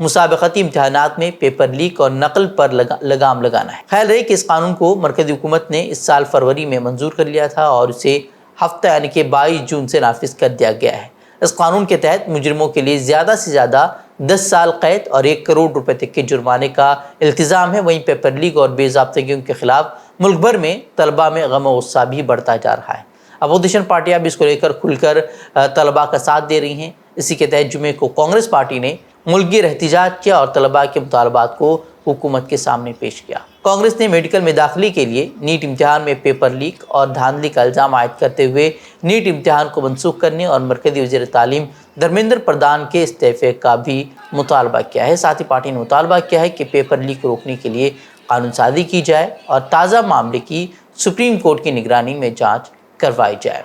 مسابقتی امتحانات میں پیپر لیک اور نقل پر لگام لگانا ہے۔ خیال رہے کہ اس قانون کو مرکزی حکومت نے اس سال فروری میں منظور کر لیا تھا اور اسے ہفتہ یعنی کہ 22 جون سے نافذ کر دیا گیا ہے۔ اس قانون کے تحت مجرموں کے لیے زیادہ سے زیادہ 10 سال قید اور 1 کروڑ روپے تک کے جرمانے کا التزام ہے۔ وہیں پیپر لیک اور بے ضابطگیوں کے خلاف ملک بھر میں طلباء میں غم و غصہ بھی بڑھتا جا رہا ہے۔ اپوزیشن پارٹیاں بھی اس کو لے کر کھل کر طلباء کا ساتھ دے رہی ہیں۔ اسی کے تحت جمعے کو کانگریس پارٹی نے ملک گیر احتجاج کیا اور طلباء کے مطالبات کو حکومت کے سامنے پیش کیا۔ کانگریس نے میڈیکل میں داخلے کے لیے نیٹ امتحان میں پیپر لیک اور دھاندلی کا الزام عائد کرتے ہوئے نیٹ امتحان کو منسوخ کرنے اور مرکزی وزیر تعلیم دھرمیندر پردھان کے استعفے کا بھی مطالبہ کیا ہے۔ ساتھ ہی پارٹی نے مطالبہ کیا ہے کہ پیپر لیک روکنے کے لیے قانون سازی کی جائے اور تازہ معاملے کی سپریم کورٹ کی نگرانی میں جانچ کروائی جائے۔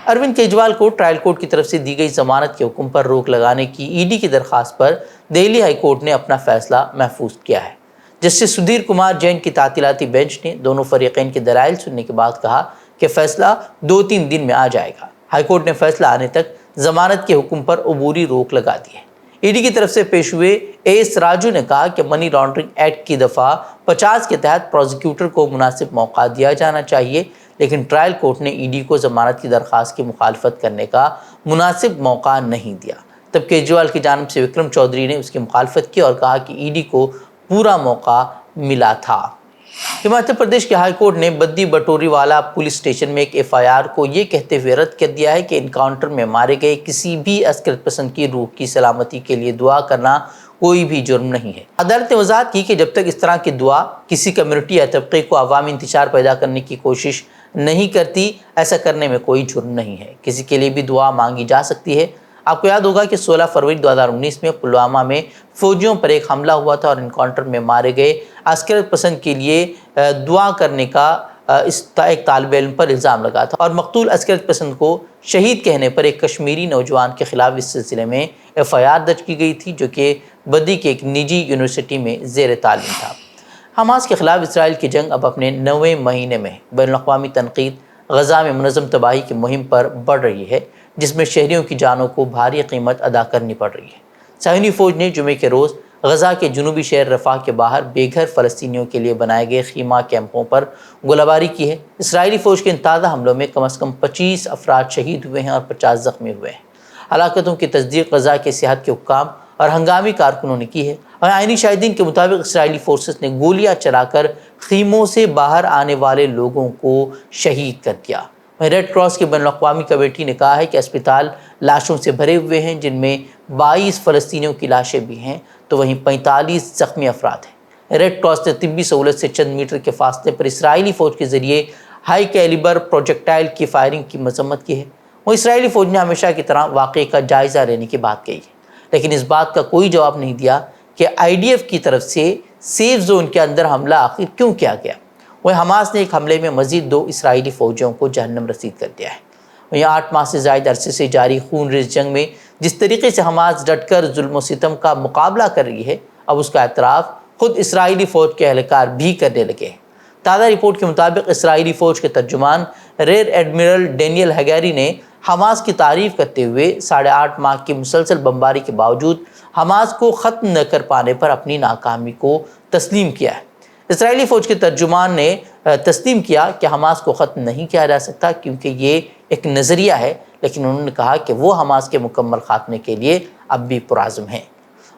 اروند کیجریوال کو ٹرائل کورٹ کی طرف سے دی گئی ضمانت کے حکم پر روک لگانے کی ای ڈی کی درخواست پر دہلی ہائی کورٹ نے اپنا فیصلہ محفوظ کیا ہے۔ جسٹس سدھیر کمار جین کی تعطیلاتی بینچ نے دونوں فریقین کے دلائل سننے کے بعد کہا کہ فیصلہ 2-3 دن میں آ جائے گا۔ ہائی کورٹ نے فیصلہ آنے تک ضمانت کے حکم پر عبوری روک لگا دی ہے۔ ای ڈی کی طرف سے پیش ہوئے ایس راجو نے کہا کہ منی لانڈرنگ ایکٹ کی دفعہ 50 کے تحت پروزیکیوٹر کو مناسب موقع دیا جانا چاہیے، لیکن ٹرائل کورٹ نے ای ڈی کو ضمانت کی درخواست کی مخالفت کرنے کا مناسب موقع نہیں دیا۔ تب کیجریوال کی جانب سے وکرم چودھری نے اس کی مخالفت کی اور کہا کہ ای ڈی کو پورا موقع ملا تھا۔ ہماچل پردیش کے ہائی کورٹ نے بدی بٹوری والا پولیس اسٹیشن میں ایک ایف آئی آر کو یہ کہتے ہوئے رد کر دیا ہے کہ انکاؤنٹر میں مارے گئے کسی بھی عسکریت پسند کی روح کی سلامتی کے لیے دعا کرنا کوئی بھی جرم نہیں ہے۔ عدالت نے وضاحت کی کہ جب تک اس طرح کی دعا کسی کمیونٹی یا طبقے کو عوامی انتشار پیدا کرنے کی کوشش نہیں کرتی، ایسا کرنے میں کوئی جرم نہیں ہے۔ کسی کے لیے بھی دعا مانگی جا سکتی ہے۔ آپ کو یاد ہوگا کہ 16 فروری 2019 میں پلوامہ میں فوجیوں پر ایک حملہ ہوا تھا اور انکاؤنٹر میں مارے گئے عسکریت پسند کے لیے دعا کرنے کا ایک طالب علم پر الزام لگا تھا اور مقتول عسکریت پسند کو شہید کہنے پر ایک کشمیری نوجوان کے خلاف اس سلسلے میں ایف آئی آر درج کی گئی تھی، جو کہ بدی کے ایک نجی یونیورسٹی میں زیر تعلیم تھا۔ حماس کے خلاف اسرائیل کی جنگ اب اپنے 9ویں مہینے میں بین الاقوامی تنقید غزہ میں منظم تباہی کی مہم پر بڑھ رہی ہے، جس میں شہریوں کی جانوں کو بھاری قیمت ادا کرنی پڑ رہی ہے۔ صہیونی فوج نے جمعے کے روز غزہ کے جنوبی شہر رفح کے باہر بے گھر فلسطینیوں کے لیے بنائے گئے خیمہ کیمپوں پر گولہ باری کی ہے۔ اسرائیلی فوج کے ان تازہ حملوں میں کم از کم 25 افراد شہید ہوئے ہیں اور 50 زخمی ہوئے ہیں۔ ہلاکتوں کی تصدیق غزہ کے صحت کے حکام اور ہنگامی کارکنوں نے کی ہے اور آئینی شاہدین کے مطابق اسرائیلی فورسز نے گولیاں چلا کر خیموں سے باہر آنے والے لوگوں کو شہید کر دیا۔ ریڈ کراس کی بین الاقوامی کمیٹی نے کہا ہے کہ اسپتال لاشوں سے بھرے ہوئے ہیں، جن میں 22 فلسطینیوں کی لاشیں بھی ہیں، تو وہیں 45 زخمی افراد ہیں۔ ریڈ کراس نے طبی سہولت سے چند میٹر کے فاصلے پر اسرائیلی فوج کے ذریعے ہائی کیلیبر پروجیکٹائل کی فائرنگ کی مذمت کی ہے۔ وہ اسرائیلی فوج نے ہمیشہ کی طرح واقعے کا جائزہ لینے کی بات کہی ہے، لیکن اس بات کا کوئی جواب نہیں دیا کہ آئی ڈی ایف کی طرف سے سیف زون کے اندر حملہ آخر کیوں کیا گیا۔ وہ حماس نے ایک حملے میں مزید 2 اسرائیلی فوجیوں کو جہنم رسید کر دیا ہے۔ وہیں 8 ماہ سے زائد عرصے سے جاری خون ریز جنگ میں جس طریقے سے حماس ڈٹ کر ظلم و ستم کا مقابلہ کر رہی ہے، اب اس کا اعتراف خود اسرائیلی فوج کے اہلکار بھی کرنے لگے ہیں۔ تازہ رپورٹ کے مطابق اسرائیلی فوج کے ترجمان ریئر ایڈمرل ڈینیل ہگیری نے حماس کی تعریف کرتے ہوئے 8.5 ماہ کی مسلسل بمباری کے باوجود حماس کو ختم نہ کر پانے پر اپنی ناکامی کو تسلیم کیا ہے۔ اسرائیلی فوج کے ترجمان نے تسلیم کیا کہ حماس کو ختم نہیں کیا جا سکتا کیونکہ یہ ایک نظریہ ہے، لیکن انہوں نے کہا کہ وہ حماس کے مکمل خاتمے کے لیے اب بھی پرعزم ہیں۔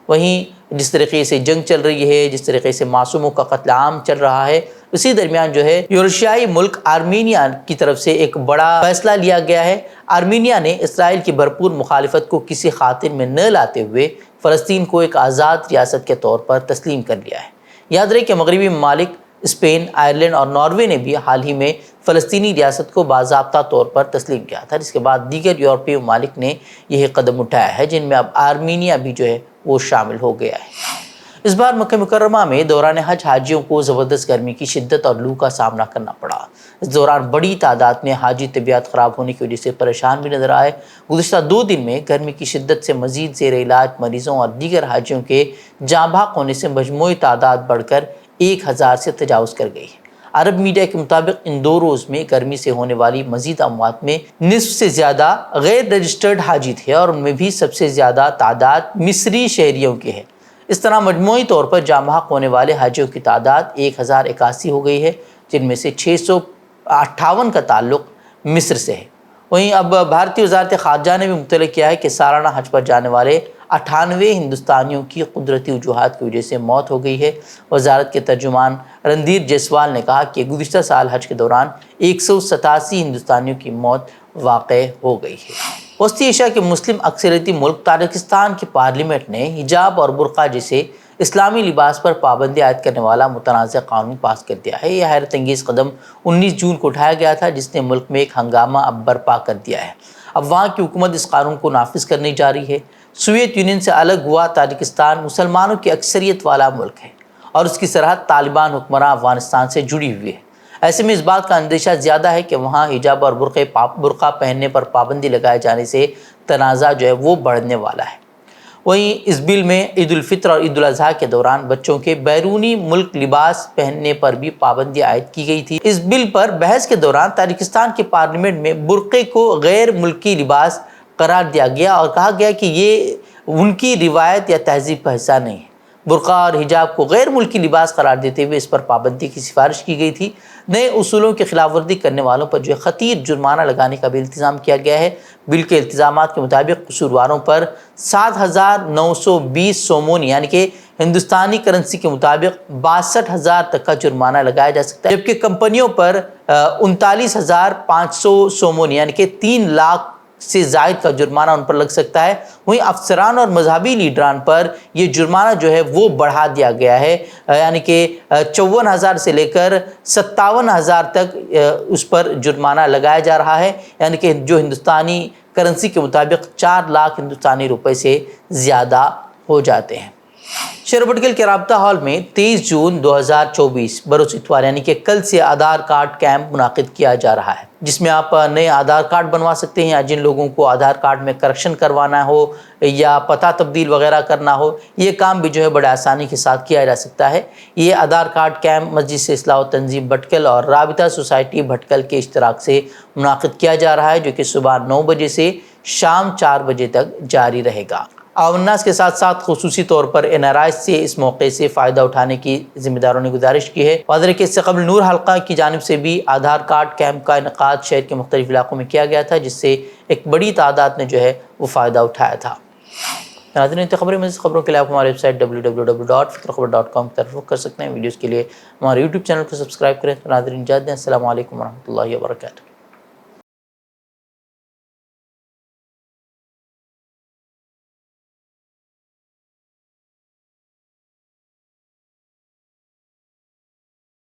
وہیں جس طریقے سے جنگ چل رہی ہے، جس طریقے سے معصوموں کا قتل عام چل رہا ہے، اسی درمیان جو ہے یورشیائی ملک آرمینیا کی طرف سے ایک بڑا فیصلہ لیا گیا ہے۔ آرمینیا نے اسرائیل کی بھرپور مخالفت کو کسی خاطر میں نہ لاتے ہوئے فلسطین کو ایک آزاد ریاست کے طور پر تسلیم کر لیا ہے۔ یاد رہے کہ مغربی ممالک اسپین، آئرلینڈ اور ناروے نے بھی حال ہی میں فلسطینی ریاست کو باضابطہ طور پر تسلیم کیا تھا، جس کے بعد دیگر یورپی ممالک نے یہ قدم اٹھایا ہے، جن میں اب آرمینیا بھی جو ہے وہ شامل ہو گیا ہے۔ اس بار مکہ مکرمہ میں دوران حج حاجیوں کو زبردست گرمی کی شدت اور لو کا سامنا کرنا پڑا۔ اس دوران بڑی تعداد میں حاجی طبیعت خراب ہونے کی وجہ سے پریشان بھی نظر آئے۔ گزشتہ 2 دن میں گرمی کی شدت سے مزید زیر علاج مریضوں اور دیگر حاجیوں کے جاں بحق ہونے سے مجموعی تعداد بڑھ کر 1000 سے تجاوز کر گئی ہے۔ عرب میڈیا کے مطابق ان 2 روز میں گرمی سے ہونے والی مزید اموات میں نصف سے زیادہ غیر رجسٹرڈ حاجی تھے اور ان میں بھی سب سے زیادہ تعداد مصری شہریوں کی ہے۔ اس طرح مجموعی طور پر جامع حق ہونے والے حاجیوں کی تعداد 1081 ہو گئی ہے، جن میں سے 658 کا تعلق مصر سے ہے۔ وہیں اب بھارتی وزارت خارجہ نے بھی مطلع کیا ہے کہ سالانہ حج پر جانے والے 98 ہندوستانیوں کی قدرتی وجوہات کی وجہ سے موت ہو گئی ہے۔ وزارت کے ترجمان رندھیر جیسوال نے کہا کہ گزشتہ سال حج کے دوران 187 ہندوستانیوں کی موت واقع ہو گئی ہے۔ وسطی ایشیا کے مسلم اکثریتی ملک تاجکستان کی پارلیمنٹ نے حجاب اور برقع جیسے اسلامی لباس پر پابندی عائد کرنے والا متنازع قانون پاس کر دیا ہے۔ یہ حیرت انگیز قدم 19 جون کو اٹھایا گیا تھا، جس نے ملک میں ایک ہنگامہ اب برپا کر دیا ہے۔ اب وہاں کی حکومت اس قانون کو نافذ کرنے جا رہی ہے۔ سوویت یونین سے الگ ہوا تاجکستان مسلمانوں کی اکثریت والا ملک ہے اور اس کی سرحد طالبان حکمراں افغانستان سے جڑی ہوئی ہے۔ ایسے میں اس بات کا اندیشہ زیادہ ہے کہ وہاں حجاب اور برقع پہننے پر پابندی لگائے جانے سے تنازع جو ہے وہ بڑھنے والا ہے۔ وہیں اس بل میں عید الفطر اور عید الاضحیٰ کے دوران بچوں کے بیرونی ملک لباس پہننے پر بھی پابندی عائد کی گئی تھی۔ اس بل پر بحث کے دوران تاجکستان کی پارلیمنٹ میں برقعے کو غیر ملکی لباس قرار دیا گیا اور کہا گیا کہ یہ ان کی روایت یا تہذیب کا حصہ نہیں ہے۔ برقع اور حجاب کو غیر ملکی لباس قرار دیتے ہوئے اس پر پابندی کی سفارش کی گئی تھی۔ نئے اصولوں کی خلاف ورزی کرنے والوں پر جو خطیر جرمانہ لگانے کا بھی التزام کیا گیا ہے۔ بل کے التزامات کے مطابق قصورواروں پر 7,920 سومون یعنی کہ ہندوستانی کرنسی کے مطابق 62,000 تک کا جرمانہ لگایا جا سکتا ہے، جبکہ کمپنیوں پر 39,500 سومون یعنی کہ 3 لاکھ سے زائد کا جرمانہ ان پر لگ سکتا ہے۔ وہیں افسران اور مذہبی لیڈران پر یہ جرمانہ جو ہے وہ بڑھا دیا گیا ہے، یعنی کہ 54,000 سے لے کر 57,000 تک اس پر جرمانہ لگایا جا رہا ہے، یعنی کہ جو ہندوستانی کرنسی کے مطابق 4 لاکھ ہندوستانی روپے سے زیادہ ہو جاتے ہیں۔ شہر بٹگل کے رابطہ ہال میں 23 جون 2024 بروز اتوار یعنی کہ کل سے آدھار کارڈ کیمپ منعقد کیا جا رہا ہے، جس میں آپ نئے آدھار کارڈ بنوا سکتے ہیں، یا جن لوگوں کو آدھار کارڈ میں کریکشن کروانا ہو یا پتہ تبدیل وغیرہ کرنا ہو، یہ کام بھی جو ہے بڑے آسانی کے ساتھ کیا جا سکتا ہے۔ یہ آدھار کارڈ کیمپ مسجد سے اصلاح و تنظیم بھٹکل اور رابطہ سوسائٹی بھٹکل کے اشتراک سے منعقد کیا جا رہا ہے، جو کہ صبح 9 بجے سے شام 4 بجے تک جاری رہے گا۔ عوام الناس کے ساتھ ساتھ خصوصی طور پر NRIs سے اس موقع سے فائدہ اٹھانے کی ذمہ داروں نے گزارش کی ہے۔ واضح ہے کہ اس سے قبل نور حلقہ کی جانب سے بھی آدھار کارڈ کیمپ کا انعقاد شہر کے مختلف علاقوں میں کیا گیا تھا، جس سے ایک بڑی تعداد نے جو ہے وہ فائدہ اٹھایا تھا۔ ناظرین، خبریں مزید خبروں کے لیے آپ ہماری ویب سائٹ www.fikrkhabar.com کی طرف رخ کر سکتے ہیں۔ ویڈیوز کے لیے ہمارے YouTube چینل کو سبسکرائب کریں۔ ناظرین، اجازت دیں، السلام علیکم ورحمۃ اللہ وبرکاتہ۔